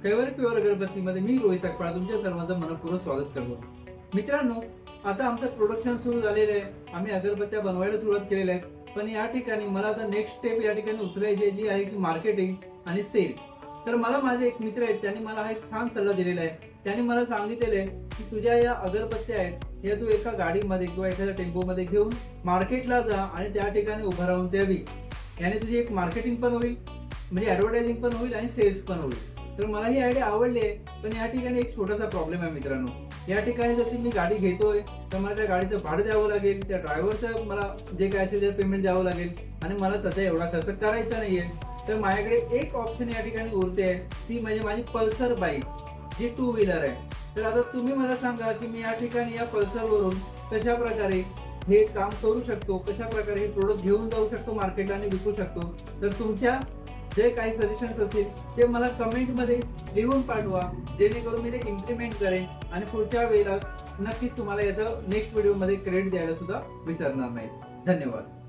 कैवारी pure अगरबत्तीमध्ये मी रोहित सकपाळ तुमच्या सर्वांचं मनपूर्वक स्वागत करतो। मित्रांनो, आता आमचं प्रोडक्शन सुरू झालेलं आहे। आम्ही अगरबत्त्या बनवायला सुरुवात केलेली आहे, पण या ठिकाणी मला आता नेक्स्ट स्टेप या ठिकाणी उचलायची जी आहे की मार्केटिंग आणि सेल्स। तर मला माझे एक मित्र आहेत, त्यांनी मला हा एक छान सल्ला दिलेला आहे। त्यांनी मला सांगितलेलं आहे की तुझ्या या अगरबत्त्या आहेत या तू एका गाडीमध्ये किंवा एखाद्या टेम्पोमध्ये घेऊन मार्केटला जा आणि त्या ठिकाणी उभा राहून द्यावी। याने तुझी एक मार्केटिंग पण होईल, म्हणजे ऍडव्हर्टायझिंग पण होईल आणि सेल्स पण होईल। तर मला ही आयडिया आवडली आहे, पण या ठिकाणी एक छोटासा प्रॉब्लेम आहे मित्रांनो। या ठिकाणी जर मी गाडी घेतोय तर मला त्या गाडीचं भाडं द्यावं लागेल, त्या ड्रायव्हरचं मला जे काय असेल ते पेमेंट द्यावं लागेल आणि मला सध्या एवढा खर्च करायचा नाहीये। तर माझ्याकडे एक ऑप्शन या ठिकाणी उरते आहे, ती म्हणजे माझी पल्सर बाईक जी 2 व्हीलर आहे। तर आता तुम्ही मला सांगा की मी या ठिकाणी या पल्सरवरून कशा प्रकारे हे काम करू शकतो, कशा प्रकारे हे प्रोडक्ट घेऊन जाऊ शकतो मार्केटला आणि विकू शकतो। तर तुमच्या जे काही सजेशन्स असतील ते मला कमेंटमध्ये लिहून पाठवा, जेणेकरून मी ते इम्प्लिमेंट करेन आणि पुढच्या वेळेला नक्कीच तुम्हाला याचं नेक्स्ट व्हिडिओमध्ये क्रेडिट द्यायला सुद्धा विसरणार नाही। धन्यवाद।